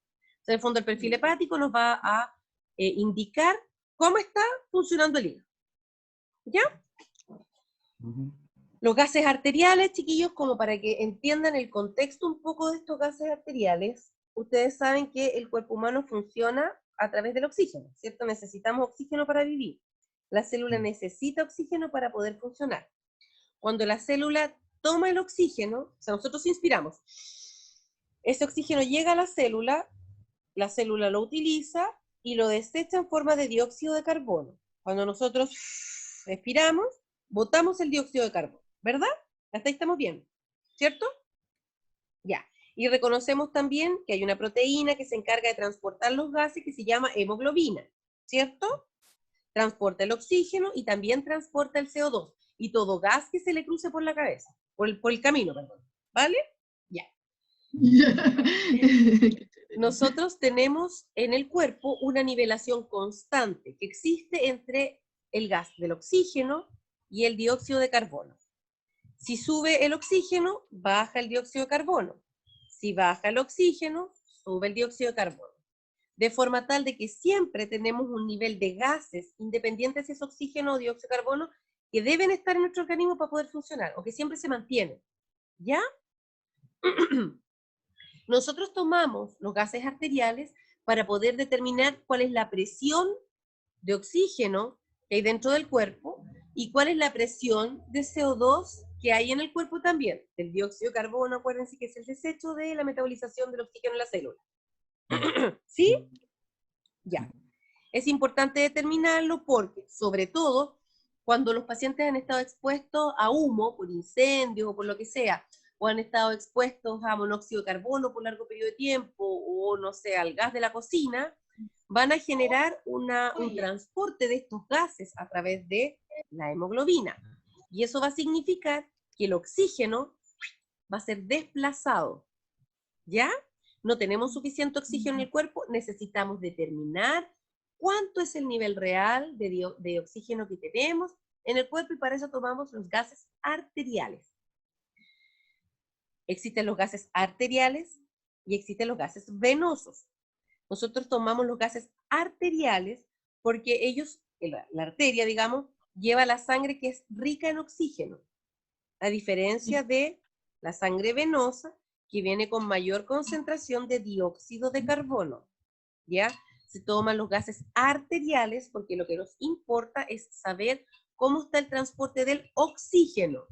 [SPEAKER 1] En el fondo, el perfil hepático nos va a indicar cómo está funcionando el hígado. ¿Ya? Los gases arteriales, chiquillos, como para que entiendan el contexto un poco de estos gases arteriales, ustedes saben que el cuerpo humano funciona a través del oxígeno, ¿cierto? Necesitamos oxígeno para vivir. La célula necesita oxígeno para poder funcionar. Cuando la célula toma el oxígeno, o sea, nosotros inspiramos, ese oxígeno llega a la célula lo utiliza y lo desecha en forma de dióxido de carbono. Cuando nosotros respiramos, botamos el dióxido de carbono, ¿verdad? Hasta ahí estamos bien, ¿cierto? Ya. Y reconocemos también que hay una proteína que se encarga de transportar los gases que se llama hemoglobina, ¿cierto? Transporta el oxígeno y también transporta el CO2 y todo gas que se le cruce por la cabeza, por el camino, perdón, ¿vale? Ya. Nosotros tenemos en el cuerpo una nivelación constante que existe entre el gas del oxígeno y el dióxido de carbono. Si sube el oxígeno, baja el dióxido de carbono. Si baja el oxígeno, sube el dióxido de carbono. De forma tal de que siempre tenemos un nivel de gases, independiente si es oxígeno o dióxido de carbono, que deben estar en nuestro organismo para poder funcionar, o que siempre se mantienen. ¿Ya? Nosotros tomamos los gases arteriales para poder determinar cuál es la presión de oxígeno que hay dentro del cuerpo y cuál es la presión de CO2 que hay en el cuerpo también. El dióxido de carbono, acuérdense que es el desecho de la metabolización del oxígeno en la célula. ¿Sí? Ya. Es importante determinarlo porque, sobre todo, cuando los pacientes han estado expuestos a humo por incendios o por lo que sea, o han estado expuestos a monóxido de carbono por largo periodo de tiempo, o no sé, al gas de la cocina, van a generar un transporte de estos gases a través de la hemoglobina. Y eso va a significar que el oxígeno va a ser desplazado. ¿Ya? No tenemos suficiente oxígeno en el cuerpo, necesitamos determinar cuánto es el nivel real de oxígeno que tenemos en el cuerpo y para eso tomamos los gases arteriales. Existen los gases arteriales y existen los gases venosos. Nosotros tomamos los gases arteriales porque ellos, la arteria, digamos, lleva la sangre que es rica en oxígeno, a diferencia de la sangre venosa, que viene con mayor concentración de dióxido de carbono, ¿ya? Se toman los gases arteriales porque lo que nos importa es saber cómo está el transporte del oxígeno.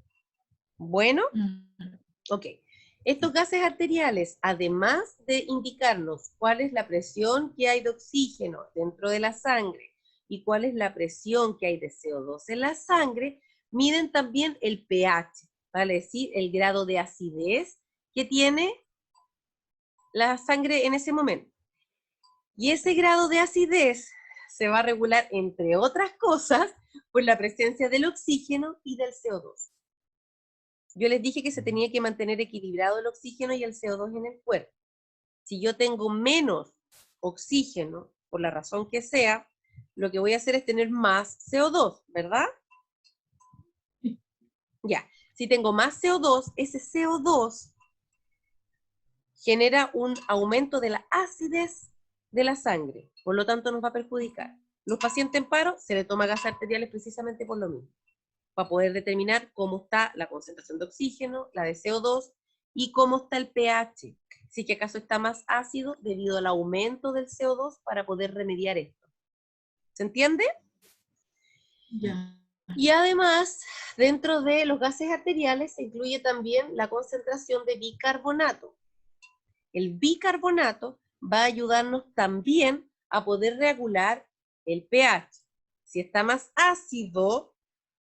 [SPEAKER 1] Bueno, ok. Estos gases arteriales, además de indicarnos cuál es la presión que hay de oxígeno dentro de la sangre y cuál es la presión que hay de CO2 en la sangre, miden también el pH, vale decir, el grado de acidez que tiene la sangre en ese momento. Y ese grado de acidez se va a regular, entre otras cosas, por la presencia del oxígeno y del CO2. Yo les dije que se tenía que mantener equilibrado el oxígeno y el CO2 en el cuerpo. Si yo tengo menos oxígeno, por la razón que sea, lo que voy a hacer es tener más CO2, ¿verdad? Ya, si tengo más CO2, ese CO2 genera un aumento de la acidez de la sangre, por lo tanto nos va a perjudicar. Los pacientes en paro se les toma gases arteriales precisamente por lo mismo, para poder determinar cómo está la concentración de oxígeno, la de CO2 y cómo está el pH, si que acaso está más ácido debido al aumento del CO2 para poder remediar esto. ¿Se entiende?
[SPEAKER 6] Ya.
[SPEAKER 1] Y además, dentro de los gases arteriales se incluye también la concentración de bicarbonato. El bicarbonato va a ayudarnos también a poder regular el pH. Si está más ácido,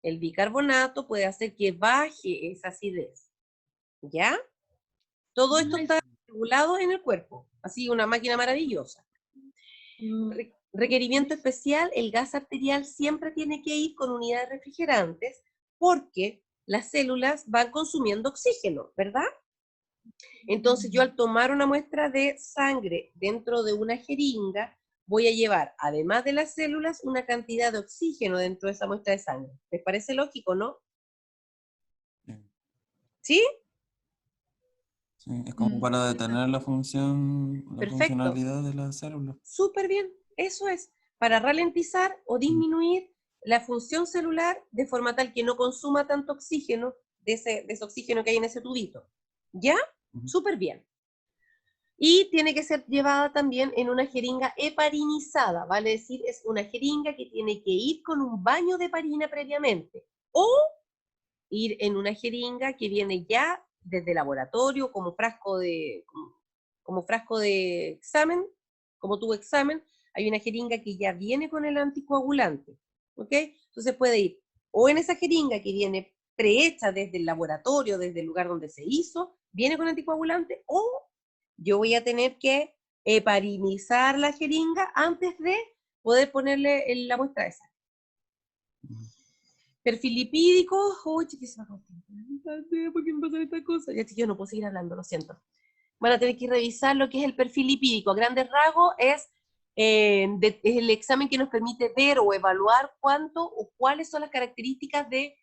[SPEAKER 1] el bicarbonato puede hacer que baje esa acidez. ¿Ya? Todo esto está regulado en el cuerpo. Así, una máquina maravillosa. Requerimiento especial, el gas arterial siempre tiene que ir con unidades refrigerantes porque las células van consumiendo oxígeno, ¿verdad? Entonces yo al tomar una muestra de sangre dentro de una jeringa, voy a llevar, además de las células, una cantidad de oxígeno dentro de esa muestra de sangre. ¿Les parece lógico, no? ¿Sí?
[SPEAKER 2] Sí, es como para detener la función, la
[SPEAKER 1] Perfecto.
[SPEAKER 2] funcionalidad de la célula.
[SPEAKER 1] Súper bien, eso es, para ralentizar o disminuir la función celular de forma tal que no consuma tanto oxígeno, de ese oxígeno que hay en ese tubito. ¿Ya? Súper bien. Y tiene que ser llevada también en una jeringa heparinizada, vale decir, es una jeringa que tiene que ir con un baño de heparina previamente, o ir en una jeringa que viene ya desde el laboratorio como frasco de examen, como tubo examen, hay una jeringa que ya viene con el anticoagulante, ¿ok? Entonces puede ir o en esa jeringa que viene prehecha desde el laboratorio, desde el lugar donde se hizo, viene con anticoagulante, o yo voy a tener que heparinizar la jeringa antes de poder ponerle la muestra esa. Perfil lipídico, uy, chiquis, ¿por qué me pasan estas cosas? Ya, yo no puedo seguir hablando, lo siento. Van a tener que revisar lo que es el perfil lipídico. A grandes rasgos es el examen que nos permite ver o evaluar cuánto o cuáles son las características de,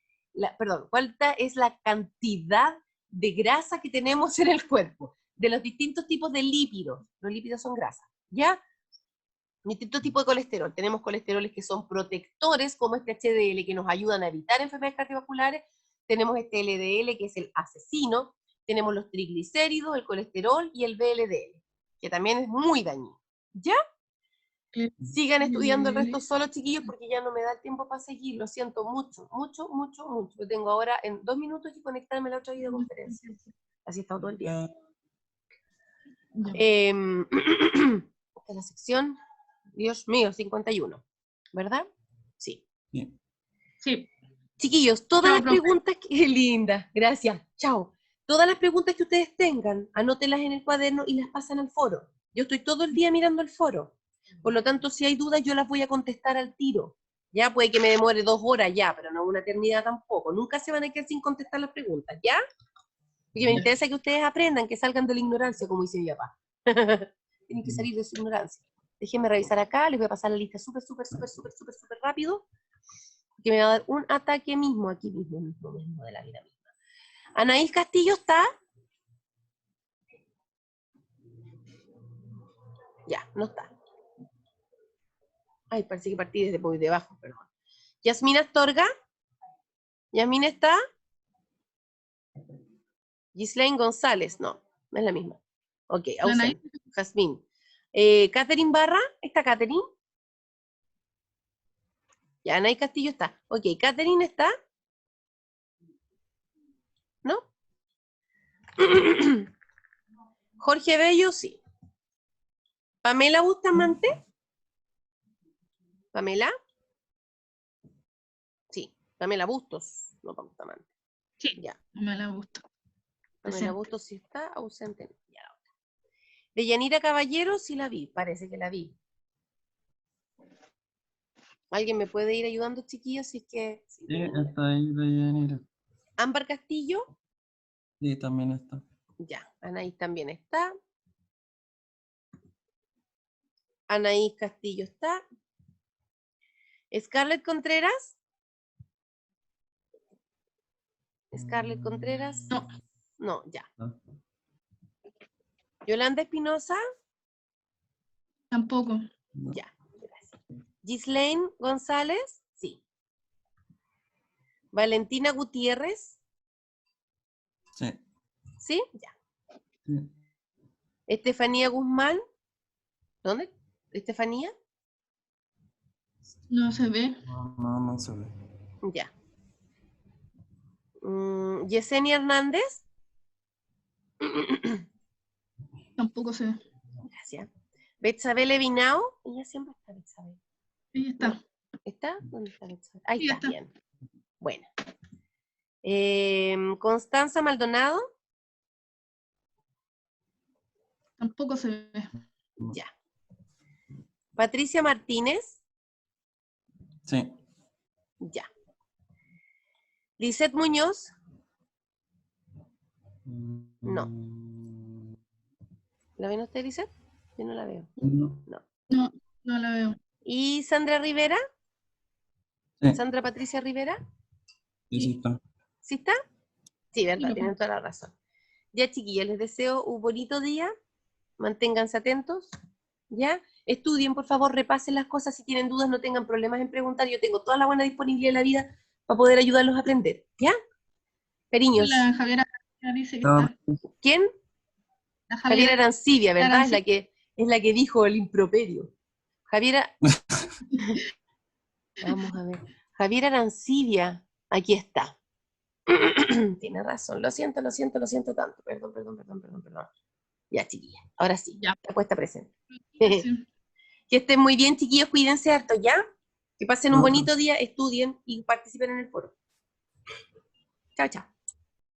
[SPEAKER 1] cuál es la cantidad de grasa que tenemos en el cuerpo, de los distintos tipos de lípidos. Los lípidos son grasas, ¿ya? Distintos tipos de colesterol. Tenemos colesteroles que son protectores, como este HDL, que nos ayudan a evitar enfermedades cardiovasculares. Tenemos este LDL, que es el asesino. Tenemos los triglicéridos, el colesterol y el VLDL, que también es muy dañino. ¿Ya? Sigan estudiando el resto solo, chiquillos, porque ya no me da el tiempo para seguir. Lo siento mucho, mucho, mucho, mucho. Yo tengo ahora en 2 minutos que conectarme a la otra videoconferencia. Así he estado todo el día. Esta es la sección... Dios mío, 51, ¿verdad? Sí.
[SPEAKER 6] Sí.
[SPEAKER 1] Chiquillos, todas
[SPEAKER 6] Chao,
[SPEAKER 1] las
[SPEAKER 6] profe.
[SPEAKER 1] preguntas, qué linda, gracias, chao. Todas las preguntas que ustedes tengan, anótenlas en el cuaderno y las pasan al foro. Yo estoy todo el día mirando el foro. Por lo tanto, si hay dudas, yo las voy a contestar al tiro. Ya puede que me demore 2 horas ya, pero no una eternidad tampoco. Nunca se van a quedar sin contestar las preguntas, ¿ya? Porque me interesa que ustedes aprendan, que salgan de la ignorancia, como dice mi papá. Tienen que salir de su ignorancia. Déjenme revisar acá, les voy a pasar la lista súper rápido, que me va a dar un ataque mismo, aquí mismo de la vida misma. Anaís Castillo está. Ya, no está. Ay, parece que partí desde muy debajo, perdón. Yasmina Astorga. Yasmina está. Gislaine González, no, no es la misma. Ok, ausente. Jazmín. Catherine Barra, ¿está Catherine? Ya, Anaí Castillo está. Ok, ¿Catherine está? ¿No? Jorge Bello, sí. ¿Pamela Bustamante? ¿Pamela? Sí, Pamela Bustos, no Bustamante.
[SPEAKER 6] Sí,
[SPEAKER 1] ya.
[SPEAKER 6] Me la gusta.
[SPEAKER 1] Pamela Bustos sí está, ausente. Ya, la otra. De Yanira Caballero sí la vi, parece que la vi. ¿Alguien me puede ir ayudando, chiquillos? Si es que...
[SPEAKER 2] Sí, está ahí de Yanira.
[SPEAKER 1] Ámbar Castillo.
[SPEAKER 2] Sí, también está.
[SPEAKER 1] Ya, Anaís también está. Anaís Castillo está. Scarlett Contreras. Scarlett Contreras.
[SPEAKER 6] No.
[SPEAKER 1] No, ya.
[SPEAKER 2] No.
[SPEAKER 1] Yolanda Espinosa.
[SPEAKER 6] Tampoco.
[SPEAKER 2] No.
[SPEAKER 1] Ya, gracias. Gislaine González, sí. Valentina Gutiérrez,
[SPEAKER 2] Sí.
[SPEAKER 1] ¿sí? Ya.
[SPEAKER 2] Sí.
[SPEAKER 1] Estefanía Guzmán, ¿dónde? ¿Estefanía?
[SPEAKER 6] No se ve.
[SPEAKER 2] No se ve.
[SPEAKER 1] Ya. Yesenia Hernández,
[SPEAKER 6] Tampoco se ve.
[SPEAKER 1] gracias. Betsabe Levinao, ella siempre está Betsabe.
[SPEAKER 6] Ahí está.
[SPEAKER 1] ¿Está? ¿Dónde está Betsabe? Ahí
[SPEAKER 6] Sí,
[SPEAKER 1] está,
[SPEAKER 6] está.
[SPEAKER 1] bien. Bueno. Constanza Maldonado,
[SPEAKER 6] Tampoco se ve.
[SPEAKER 1] ya. Patricia Martínez,
[SPEAKER 2] Sí.
[SPEAKER 1] ya. Lisette Muñoz, no. ¿La ven usted, Lisette? Yo no la veo.
[SPEAKER 2] No.
[SPEAKER 1] No.
[SPEAKER 6] No, no la veo.
[SPEAKER 1] ¿Y Sandra Rivera?
[SPEAKER 2] Sí.
[SPEAKER 1] ¿Sandra Patricia Rivera?
[SPEAKER 2] Sí está.
[SPEAKER 1] ¿Sí está? Sí, verdad,
[SPEAKER 6] Sí,
[SPEAKER 1] tienen toda la razón. Ya, chiquillos, les deseo un bonito día. Manténganse atentos. ¿Ya? Estudien, por favor, repasen las cosas. Si tienen dudas, no tengan problemas en preguntar. Yo tengo toda la buena disponibilidad en la vida para poder ayudarlos a aprender. ¿Ya? Cariños.
[SPEAKER 6] La Javiera dice que
[SPEAKER 2] No.
[SPEAKER 6] está.
[SPEAKER 1] ¿Quién?
[SPEAKER 6] La
[SPEAKER 1] Javiera Arancibia, ¿verdad?
[SPEAKER 6] Arancibia.
[SPEAKER 1] Es la que dijo el improperio. Javiera. Vamos a ver. Javiera Arancibia. Aquí está. Tiene razón. Lo siento tanto. Perdón. Ya, chiquilla. Ahora sí.
[SPEAKER 6] Ya.
[SPEAKER 1] La puesta presente.
[SPEAKER 6] Sí.
[SPEAKER 1] Que estén muy bien, chiquillos. Cuídense harto, ¿ya? Que pasen un
[SPEAKER 2] No.
[SPEAKER 1] bonito día, estudien y participen en el foro. Chao, chao.